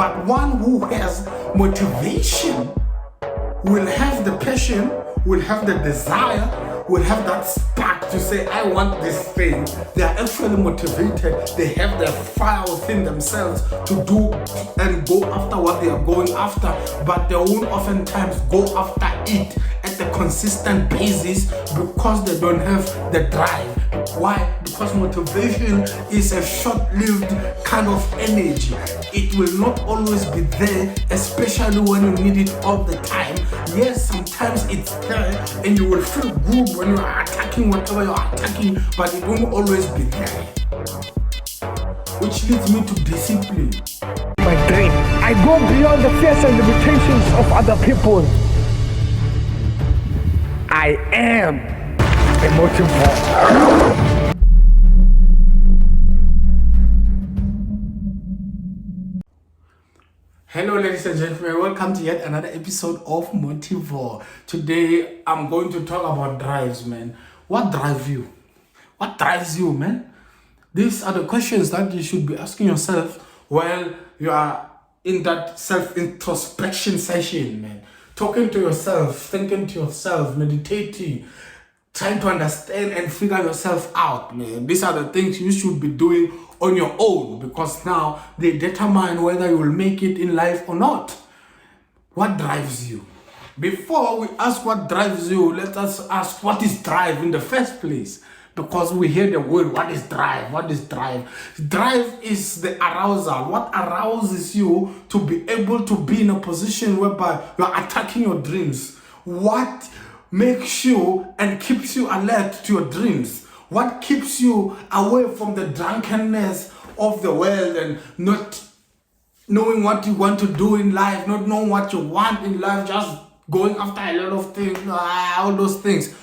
But one who has motivation will have the passion, will have the desire, will have that spark to say, I want this thing. They are actually motivated. They have their fire within themselves to do and go after what they are going after, but they won't oftentimes go after it at a consistent basis because they don't have the drive. Why? Because motivation is a short-lived kind of energy. It will not always be there, especially when you need it all the time. Yes, sometimes it's there and you will feel good when you are attacking whatever you are attacking, but it won't always be there. Which leads me to discipline. My dream. I go beyond the fears and limitations of other people. I am a motivator. Hello ladies and gentlemen, welcome to yet another episode of Motivo. Today I'm going to talk about drives, man. What drives you? What drives you, man? These are the questions that you should be asking yourself while you are in that self-introspection session, man. Talking to yourself, thinking to yourself, meditating, trying to understand and figure yourself out, man. These are the things you should be doing on your own, because now they determine whether you will make it in life or not. What drives you? Before we ask what drives you, let us ask what is drive in the first place. Because we hear the word, what is drive? What is drive? Drive is the arousal. What arouses you to be able to be in a position whereby you are attacking your dreams? What makes you and keeps you alert to your dreams? What keeps you away from the drunkenness of the world and not knowing what you want to do in life, not knowing what you want in life, just going after a lot of things, all those things?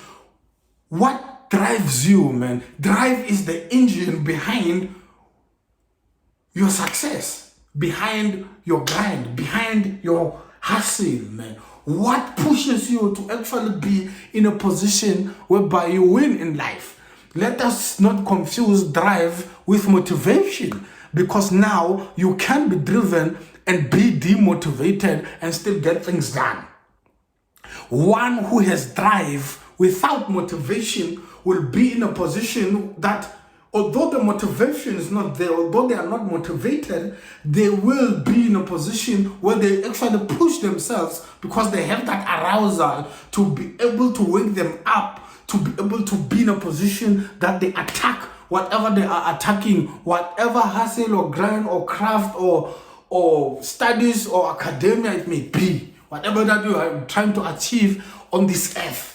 What drives you, man? Drive is the engine behind your success, behind your grind, behind your hustle, man. What pushes you to actually be in a position whereby you win in life? Let us not confuse drive with motivation, because now you can be driven and be demotivated and still get things done. One who has drive without motivation will be in a position that, although the motivation is not there, although they are not motivated, they will be in a position where they actually push themselves because they have that arousal to be able to wake them up, to be able to be in a position that they attack whatever they are attacking, whatever hustle or grind or craft or studies or academia it may be, whatever that you are trying to achieve on this earth.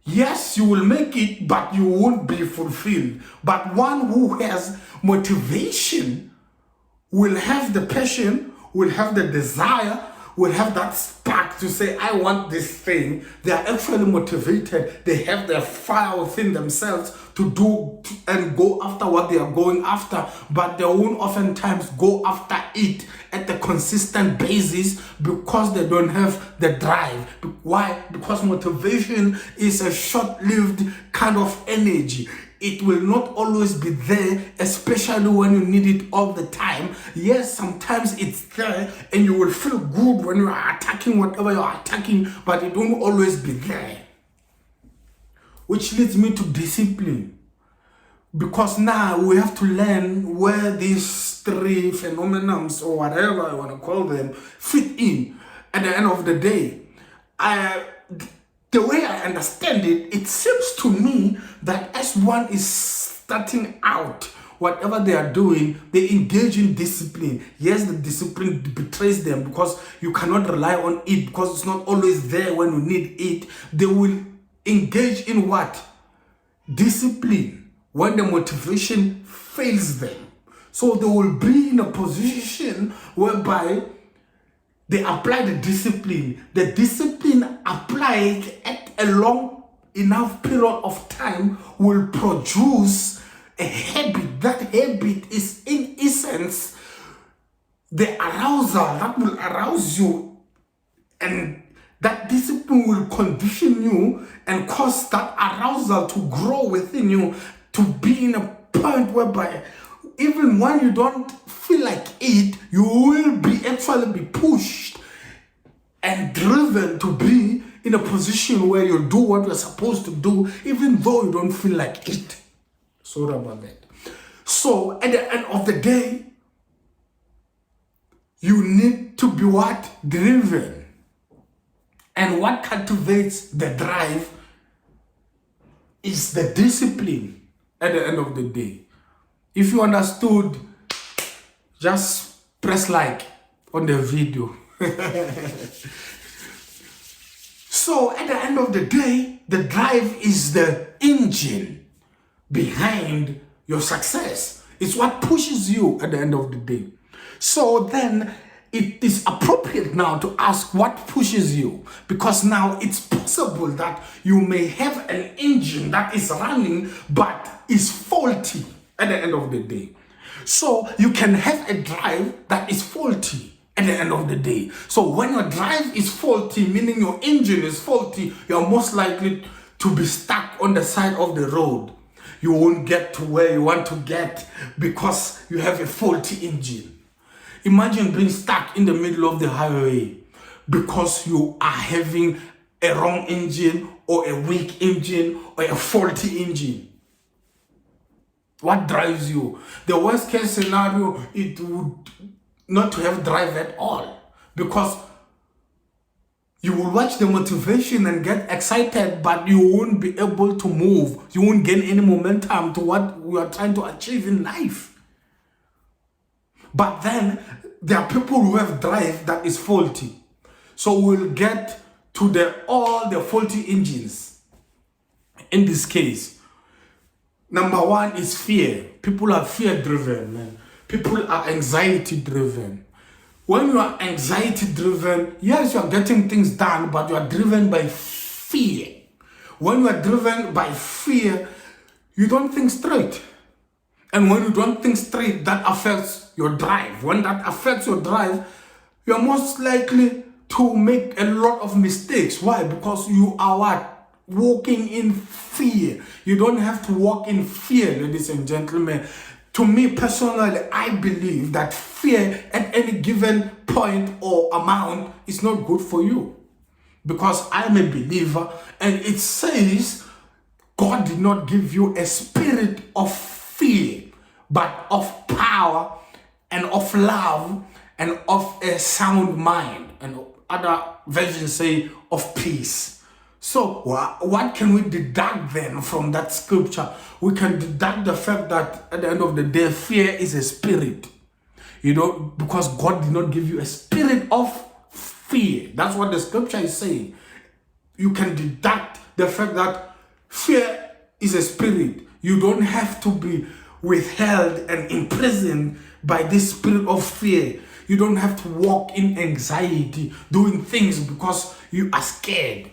Yes, you will make it, but you won't be fulfilled. But one who has motivation will have the passion, will have the desire, will have that spark to say, I want this thing. They are actually motivated. They have their fire within themselves to do and go after what they are going after, but they won't oftentimes go after it at a consistent basis because they don't have the drive. Why? Because motivation is a short-lived kind of energy. It will not always be there, especially when you need it all the time. Yes, sometimes it's there and you will feel good when you are attacking whatever you are attacking, but it won't always be there. Which leads me to discipline. Because now we have to learn where these three phenomena or whatever I want to call them fit in at the end of the day. The way I understand it, it seems to me that as one is starting out, whatever they are doing, they engage in discipline. Yes, the discipline betrays them because you cannot rely on it because it's not always there when you need it. They will engage in what? Discipline when the motivation fails them. So they will be in a position whereby they apply the discipline. The discipline applied at a long enough period of time will produce a habit. That habit is in essence the arousal that will arouse you, and that discipline will condition you and cause that arousal to grow within you to be in a point whereby even when you don't feel like it, you will actually be pushed and driven to be in a position where you do what you're supposed to do, even though you don't feel like it. Sorry about that. So at the end of the day, you need to be what? Driven. And what cultivates the drive is the discipline at the end of the day. If you understood, just press like on the video. So at the end of the day, the drive is the engine behind your success. It's what pushes you at the end of the day. So then it is appropriate now to ask what pushes you, because now it's possible that you may have an engine that is running but is faulty at the end of the day. So you can have a drive that is faulty at the end of the day. So when your drive is faulty, meaning your engine is faulty, you're most likely to be stuck on the side of the road. You won't get to where you want to get because you have a faulty engine. Imagine being stuck in the middle of the highway because you are having a wrong engine or a weak engine or a faulty engine. What drives you? The worst case scenario, it would not to have drive at all, because you will watch the motivation and get excited, but you won't be able to move. You won't gain any momentum to what we are trying to achieve in life. But then there are people who have drive that is faulty. So we'll get to all the faulty engines. In this case, number one is fear. People are fear driven, man. People are anxiety driven. When you are anxiety driven, yes, you are getting things done, but you are driven by fear. When you are driven by fear, you don't think straight. And when you don't think straight, that affects your drive. When that affects your drive, you are most likely to make a lot of mistakes. Why? Because you are what? Walking in fear. You don't have to walk in fear, ladies and gentlemen. To me personally, I believe that fear at any given point or amount is not good for you. Because I'm a believer, and it says God did not give you a spirit of fear, but of power and of love and of a sound mind. And other versions say of peace. So what can we deduct then from that scripture? We can deduct the fact that at the end of the day, fear is a spirit. Because God did not give you a spirit of fear. That's what the scripture is saying. You can deduct the fact that fear is a spirit. You don't have to be withheld and imprisoned by this spirit of fear. You don't have to walk in anxiety, doing things because you are scared.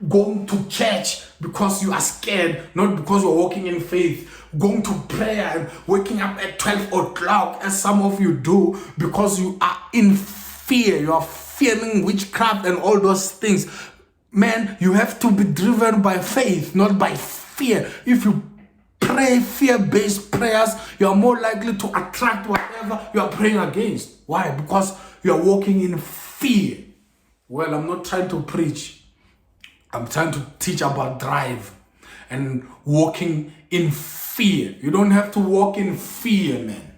Going to church because you are scared, not because you're walking in faith. Going to prayer and waking up at 12 o'clock, as some of you do, because you are in fear. You are fearing witchcraft and all those things. Man, you have to be driven by faith, not by fear. If you pray fear-based prayers, you are more likely to attract whatever you are praying against. Why? Because you are walking in fear. Well, I'm not trying to preach. I'm trying to teach about drive and walking in fear. You don't have to walk in fear, man.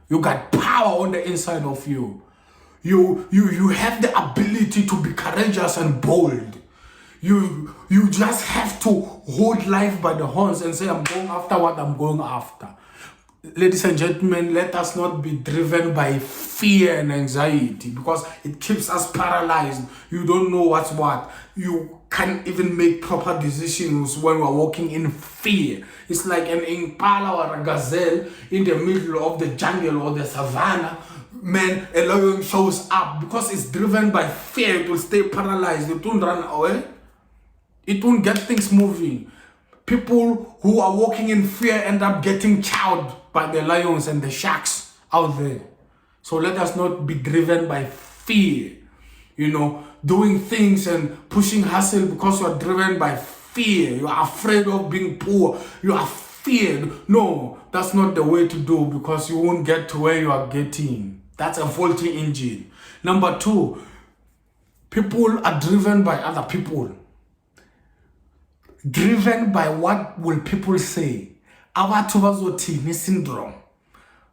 You got power on the inside of you. You have the ability to be courageous and bold. You just have to hold life by the horns and say, I'm going after what I'm going after. Ladies and gentlemen, let us not be driven by fear and anxiety, because it keeps us paralyzed. You don't know what's what. You can't even make proper decisions when we're walking in fear. It's like an impala or a gazelle in the middle of the jungle or the savannah. Man, a lion shows up because it's driven by fear. It will stay paralyzed. It won't run away. It won't get things moving. People who are walking in fear end up getting chowed by the lions and the sharks out there. So let us not be driven by fear. Doing things and pushing hustle because you are driven by fear. You are afraid of being poor. You are feared. No, that's not the way to do, because you won't get to where you are getting. That's a faulty engine. Number two, people are driven by other people. Driven by what will people say. Abatubazotini syndrome.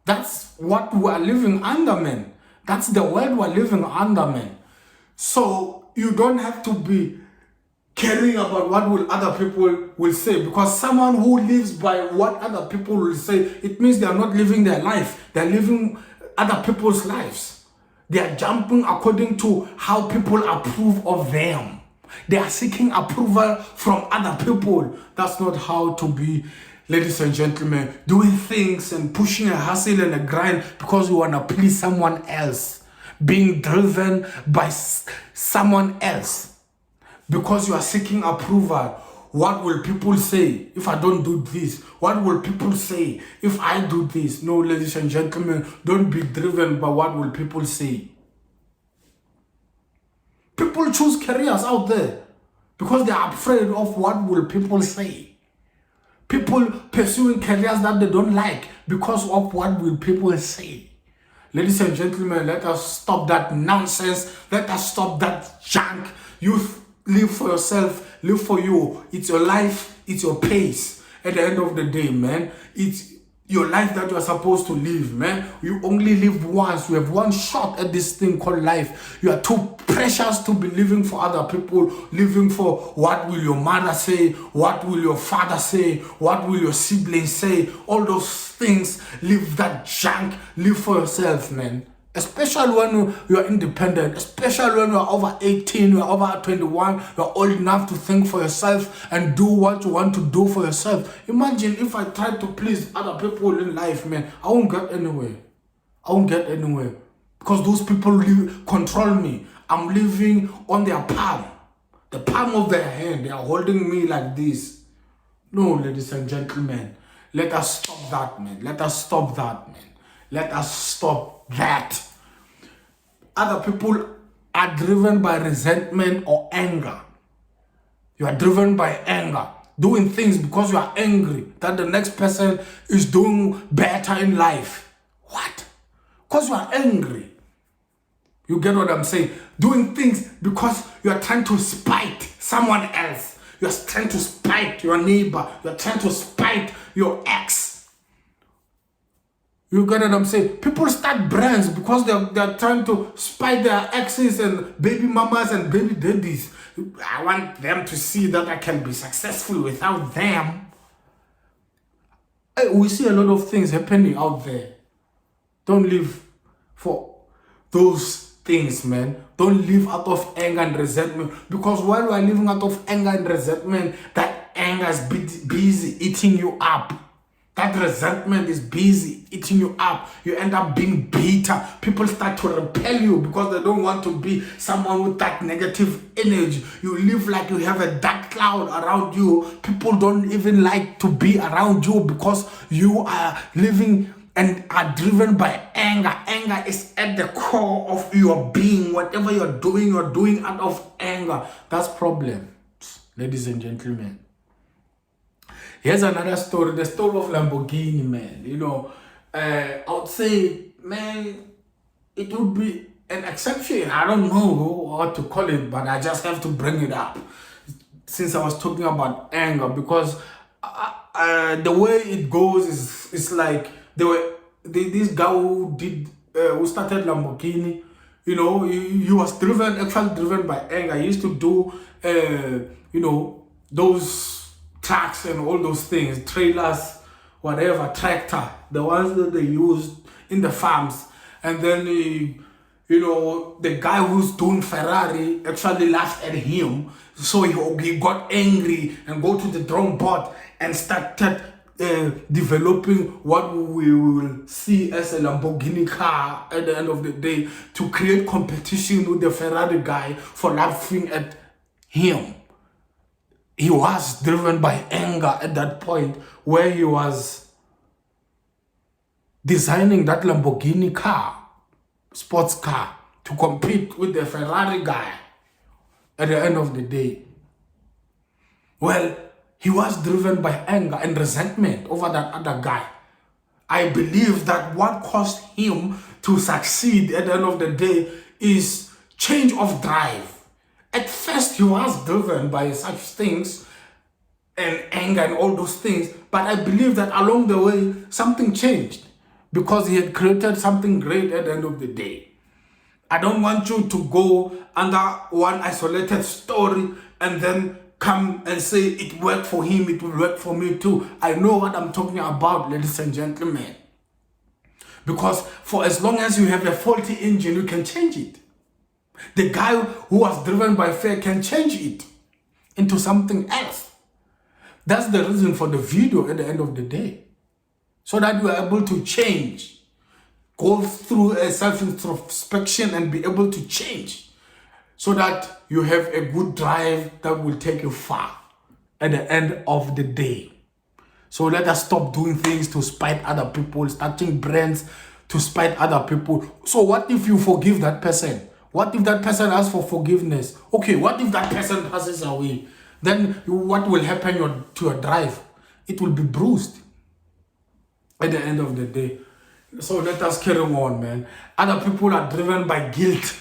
That's what we are living under, man. That's the world we're living under, man. So you don't have to be caring about what will other people will say, because someone who lives by what other people will say, it means they are not living their life. They're living other people's lives. They are jumping according to how people approve of them. They are seeking approval from other people. That's not how to be, ladies and gentlemen. Doing things and pushing a hustle and a grind because you want to please someone else. Being driven by someone else because you are seeking approval. What will people say if I don't do this? What will people say if I do this? No, ladies and gentlemen, don't be driven by what will people say. People choose careers out there because they are afraid of what will people say. People pursuing careers that they don't like because of what will people say. Ladies and gentlemen, let us stop that nonsense. Let us stop that junk. You live for yourself, live for you. It's your life, it's your pace. At the end of the day, man, it's your life that you are supposed to live, man. You only live once. You have one shot at this thing called life. You are too precious to be living for other people, living for what will your mother say, what will your father say, what will your siblings say. All those things, live that junk. Live for yourself, man. Especially when you are independent, especially when you are over 18, you are over 21, you are old enough to think for yourself and do what you want to do for yourself. Imagine if I tried to please other people in life, man. I won't get anywhere. I won't get anywhere. Because those people control me. I'm living on their palm. The palm of their hand. They are holding me like this. No, ladies and gentlemen. Let us stop that, man. Let us stop that, man. Let us stop that. Other people are driven by resentment or anger. You are driven by anger. Doing things because you are angry that the next person is doing better in life. What? Because you are angry. You get what I'm saying? Doing things because you are trying to spite someone else. You are trying to spite your neighbor. You are trying to spite your ex. You get what I'm saying? People start brands because they're trying to spite their exes and baby mamas and baby daddies. I want them to see that I can be successful without them. We see a lot of things happening out there. Don't live for those things, man. Don't live out of anger and resentment. Because while we are living out of anger and resentment, that anger is busy eating you up. That resentment is busy eating you up. You end up being bitter. People start to repel you because they don't want to be someone with that negative energy. You live like you have a dark cloud around you. People don't even like to be around you because you are living and are driven by anger. Anger is at the core of your being. Whatever you're doing out of anger. That's problem, ladies and gentlemen. Here's another story, the story of Lamborghini, man. You know, I would say, man, it would be an exception. I don't know what to call it, but I just have to bring it up since I was talking about anger, because the way it goes is like this guy who started Lamborghini. You know, he was actually driven by anger. He used to do, you know, those trucks and all those things, trailers, whatever, tractor, the ones that they used in the farms. And then, you know, the guy who's doing Ferrari actually laughed at him. So he got angry and go to the drawing board and started developing what we will see as a Lamborghini car at the end of the day, to create competition with the Ferrari guy for laughing at him. He was driven by anger at that point where he was designing that Lamborghini car, sports car, to compete with the Ferrari guy at the end of the day. Well, he was driven by anger and resentment over that other guy. I believe that what caused him to succeed at the end of the day is change of drive. At first, he was driven by such things and anger and all those things, but I believe that along the way, something changed because he had created something great at the end of the day. I don't want you to go under one isolated story and then come and say it worked for him, it will work for me too. I know what I'm talking about, ladies and gentlemen. Because for as long as you have a faulty engine, you can change it. The guy who was driven by fear can change it into something else. That's the reason for the video at the end of the day. So that you are able to change. Go through a self-introspection and be able to change. So that you have a good drive that will take you far at the end of the day. So let us stop doing things to spite other people, starting brands to spite other people. So what if you forgive that person? What if that person asks for forgiveness? Okay, what if that person passes away? Then what will happen to your drive? It will be bruised at the end of the day. So let us carry on, man. Other people are driven by guilt.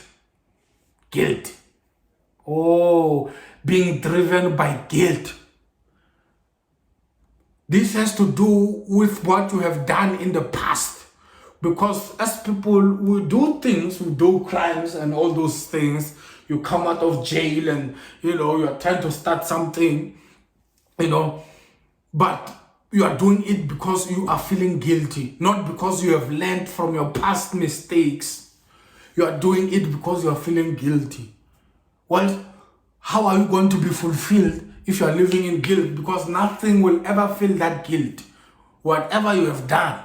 Guilt. Oh, being driven by guilt. This has to do with what you have done in the past. Because as people, we do things, we do crimes and all those things. You come out of jail and, you're trying to start something, but you are doing it because you are feeling guilty, not because you have learned from your past mistakes. You are doing it because you are feeling guilty. Well, how are you going to be fulfilled if you are living in guilt? Because nothing will ever fill that guilt. Whatever you have done,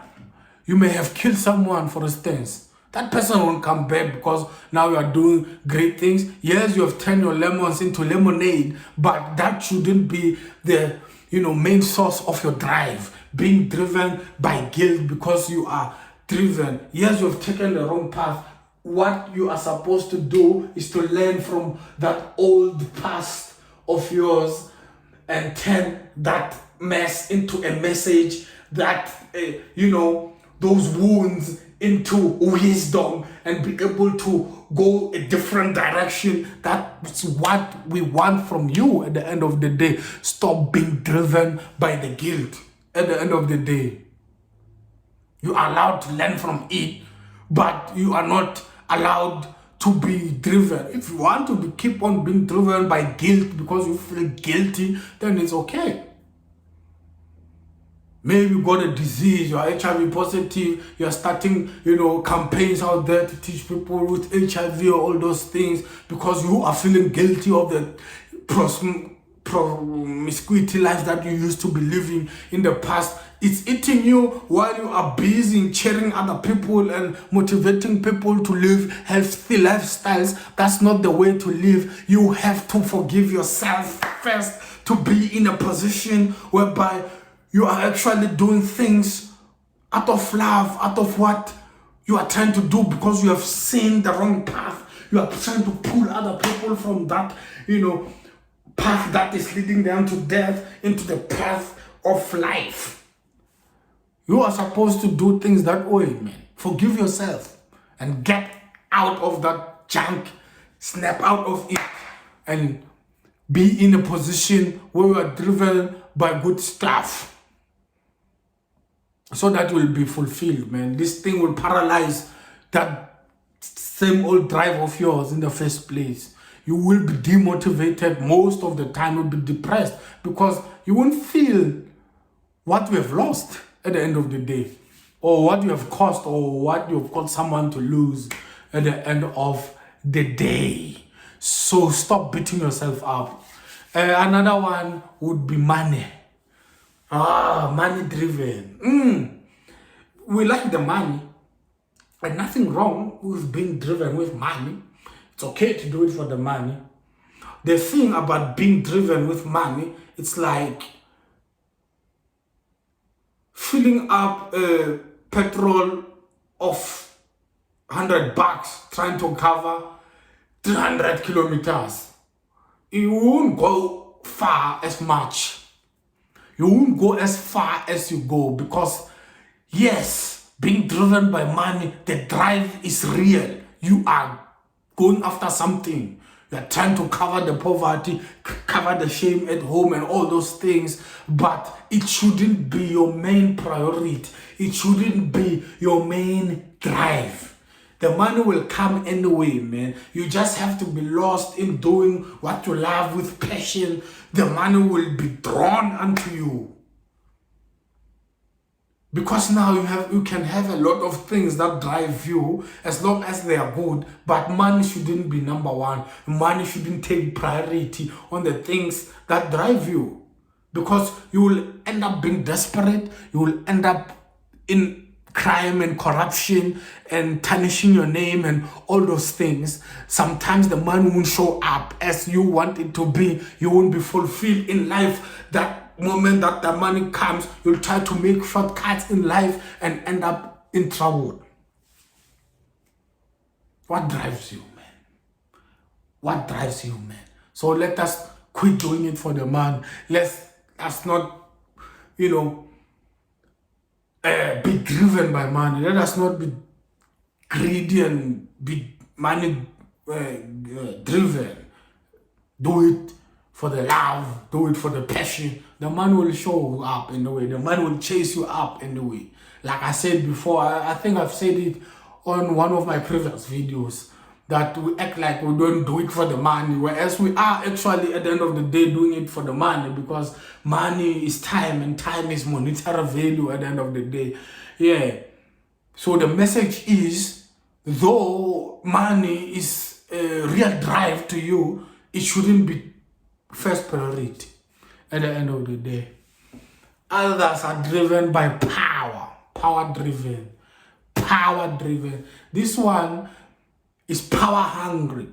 you may have killed someone, for instance. That person won't come back because now you are doing great things. Yes, you have turned your lemons into lemonade, but that shouldn't be the main source of your drive. Being driven by guilt because you are driven. Yes, you have taken the wrong path. What you are supposed to do is to learn from that old past of yours and turn that mess into a message that, those wounds into wisdom and be able to go a different direction. That's what we want from you at the end of the day. Stop being driven by the guilt at the end of the day. You are allowed to learn from it, but you are not allowed to be driven. If you want to keep on being driven by guilt because you feel guilty, then it's okay. Maybe you got a disease, you are HIV positive, you are starting, campaigns out there to teach people with HIV or all those things because you are feeling guilty of the promiscuity life that you used to be living in the past. It's eating you while you are busy cheering other people and motivating people to live healthy lifestyles. That's not the way to live. You have to forgive yourself first to be in a position whereby you are actually doing things out of love, out of what you are trying to do because you have seen the wrong path. You are trying to pull other people from that, path that is leading them to death into the path of life. You are supposed to do things that way, man. Forgive yourself and get out of that junk. Snap out of it and be in a position where you are driven by good stuff. So that will be fulfilled, man. This thing will paralyze that same old drive of yours in the first place. You will be demotivated most of the time. You'll be depressed because you won't feel what you have lost at the end of the day, or what you have cost, or what you have caused someone to lose at the end of the day. So stop beating yourself up. Another one would be money. Money driven. We like the money, and nothing wrong with being driven with money. It's okay to do it for the money. The thing about being driven with money, it's like filling up a petrol of $100 trying to cover 300 kilometers. You won't go far as much. You won't go as far as you go because Yes, being driven by money, the drive is real. You are going after something. You are trying to cover the poverty, cover the shame at home and all those things. But it shouldn't be your main priority. It shouldn't be your main drive. The money will come anyway, man. You just have to be lost in doing what you love with passion. The money will be drawn unto you. Because now you can have a lot of things that drive you as long as they are good, but money shouldn't be number one. Money shouldn't take priority on the things that drive you. Because you will end up being desperate, you will end up in crime and corruption and tarnishing your name and all those things. Sometimes the money won't show up as you want it to be. You won't be fulfilled in life. That moment that the money comes, you'll try to make shortcuts in life and end up in trouble. What drives you, man? What drives you, man? So let us quit doing it for the man. Let's not, be driven by money. Let us not be greedy and be money driven. Do it for the love, do it for the passion. The man will show up in the way. The man will chase you up in the way. Like I said before, I think I've said it on one of my previous videos, that we act like we don't do it for the money, whereas we are actually at the end of the day doing it for the money, because money is time and time is monetary value at the end of the day. Yeah. So the message is, though money is a real drive to you, it shouldn't be first priority at the end of the day. Others are driven by power driven. This one is power hungry.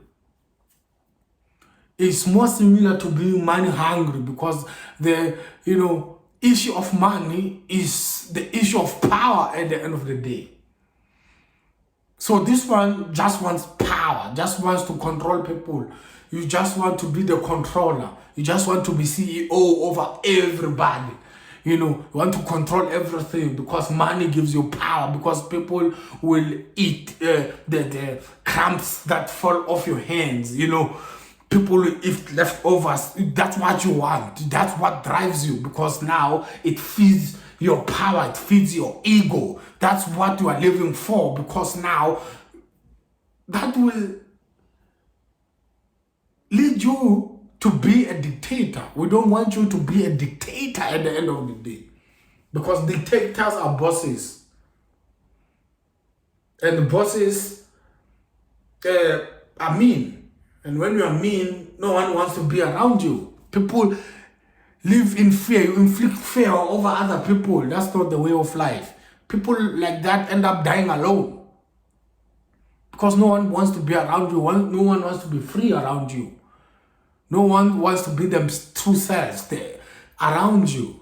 It's more similar to being money hungry, because the issue of money is the issue of power at the end of the day. So this one just wants power, just wants to control people. You just want to be the controller. You just want to be CEO over everybody. You want to control everything, because money gives you power, because people will eat the crumbs that fall off your hands. People will eat leftovers. That's what you want. That's what drives you, because now it feeds your power. It feeds your ego. That's what you are living for, because now that will lead you to be a dictator. We don't want you to be a dictator at the end of the day, because dictators are bosses, and bosses are mean. And when you are mean, no one wants to be around you. People live in fear. You inflict fear over other people. That's not the way of life. People like that end up dying alone, because no one wants to be around you. No one wants to be free around you. No one wants to be them true selves there around you.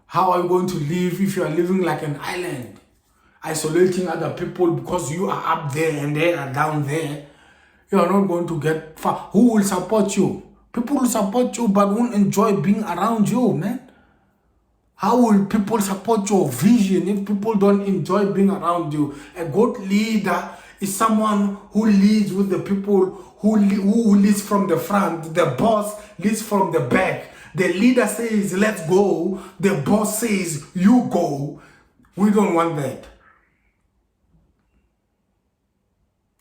How are you going to live if you are living like an island, isolating other people because you are up there and they are down there? You are not going to get far. Who will support you? People will support you but won't enjoy being around you, man. How will people support your vision if people don't enjoy being around you? A good leader is someone who leads with the people, who leads from the front. The boss leads from the back. The leader says, let's go. The boss says, you go. We don't want that.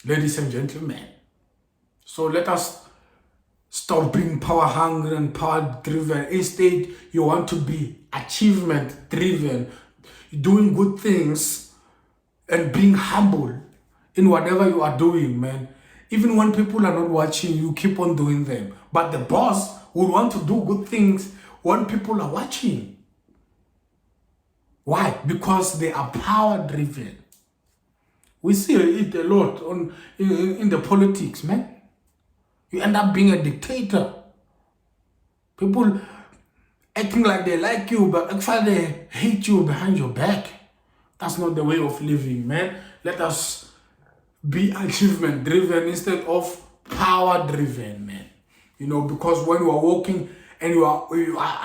Ladies and gentlemen, so let us stop being power hungry and power driven. Instead, you want to be achievement driven, doing good things and being humble in whatever you are doing, man. Even when people are not watching, you keep on doing them. But the boss would want to do good things when people are watching. Why? Because they are power driven. We see it a lot in the politics, man. You end up being a dictator. People acting like they like you, but actually they hate you behind your back. That's not the way of living, man. Let us be achievement driven instead of power driven, man. Because when you are walking and you are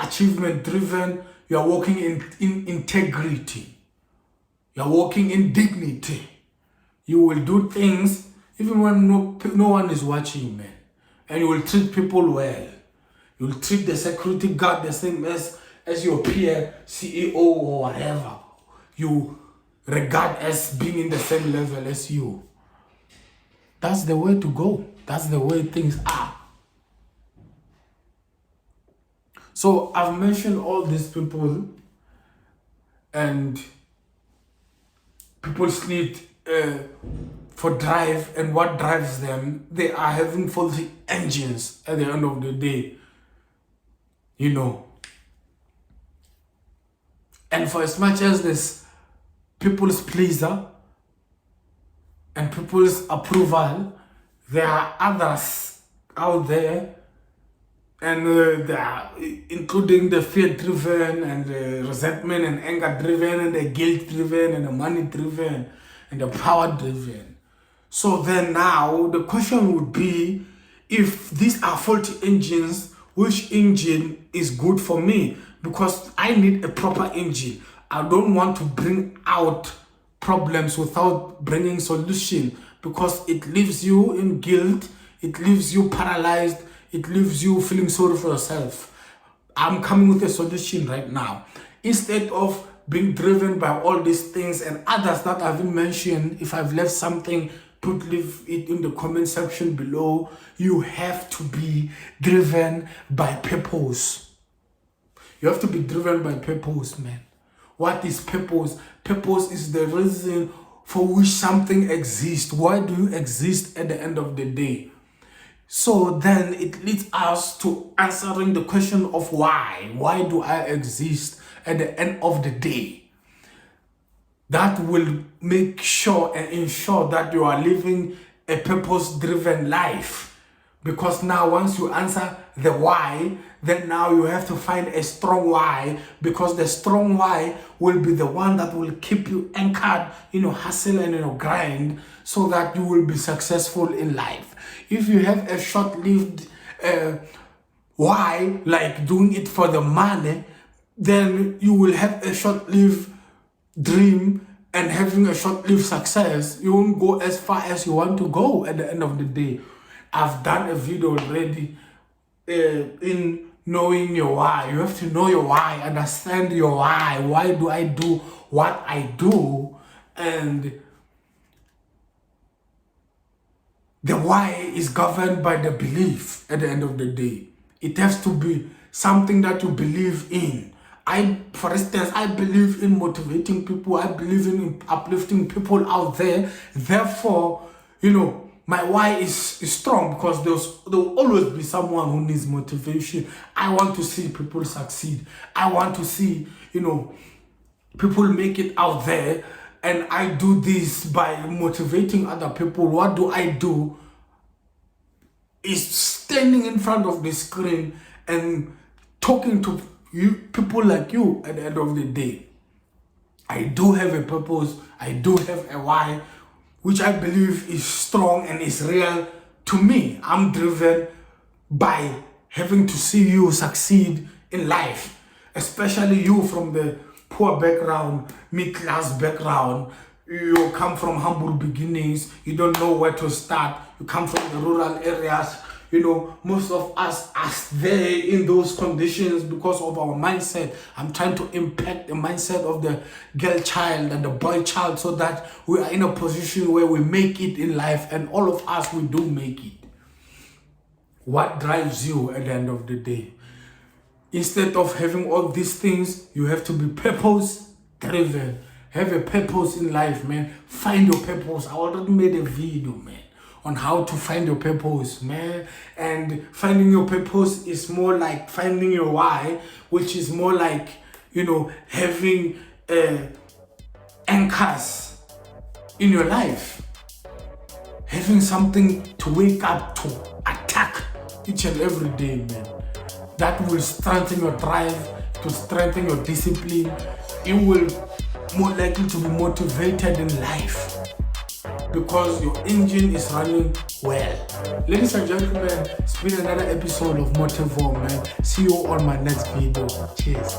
achievement driven, you are walking in integrity. You're walking in dignity. You will do things even when no one is watching, man. And you will treat people well. You will treat the security guard the same as your peer, CEO or whatever you regard as being in the same level as you. That's the way to go. That's the way things are. So I've mentioned all these people, and people's need for drive, and what drives them. They are having faulty engines at the end of the day, And for as much as this people's pleaser and people's approval, there are others out there, and they are including the fear-driven and the resentment and anger-driven and the guilt-driven and the money-driven and the power-driven. So then now the question would be, if these are faulty engines, which engine is good for me? Because I need a proper engine. I don't want to bring out problems without bringing solution, because it leaves you in guilt, it leaves you paralyzed, it leaves you feeling sorry for yourself. I'm coming with a solution right now. Instead of being driven by all these things and others that I've mentioned, if I've left something, leave it in the comment section below. You have to be driven by purpose. You have to be driven by purpose, man. What is purpose? Purpose is the reason for which something exists. Why do you exist at the end of the day? So then it leads us to answering the question of why. Why do I exist at the end of the day? That will make sure and ensure that you are living a purpose-driven life. Because now once you answer the why, then now you have to find a strong why, because the strong why will be the one that will keep you anchored in your hustle and in your grind, so that you will be successful in life. If you have a short-lived why, like doing it for the money, then you will have a short-lived dream and having a short-lived success. You won't go as far as you want to go at the end of the day. I've done a video already in knowing your why. You have to know your why, understand your why. Why do I do what I do? And the why is governed by the belief at the end of the day. It has to be something that you believe in. For instance, I believe in motivating people. I believe in uplifting people out there. Therefore, my why is strong, because there will always be someone who needs motivation. I want to see people succeed. I want to see, people make it out there. And I do this by motivating other people. What do? Is standing in front of the screen and talking to people like you at the end of the day. I do have a purpose. I do have a why, which I believe is strong and is real to me. I'm driven by having to see you succeed in life, especially you from the poor background, mid-class background. You come from humble beginnings. You don't know where to start. You come from the rural areas. Most of us are there in those conditions because of our mindset. I'm trying to impact the mindset of the girl child and the boy child, so that we are in a position where we make it in life, and all of us, we do make it. What drives you at the end of the day? Instead of having all these things, you have to be purpose-driven. Have a purpose in life, man. Find your purpose. I already made a video, man, on how to find your purpose, man. And finding your purpose is more like finding your why, which is more like, having anchors in your life. Having something to wake up to, attack each and every day, man. That will strengthen your drive, to strengthen your discipline. You will more likely to be motivated in life, because your engine is running well. Ladies and gentlemen, it's been another episode of Motivo, man. See you on my next video. Cheers.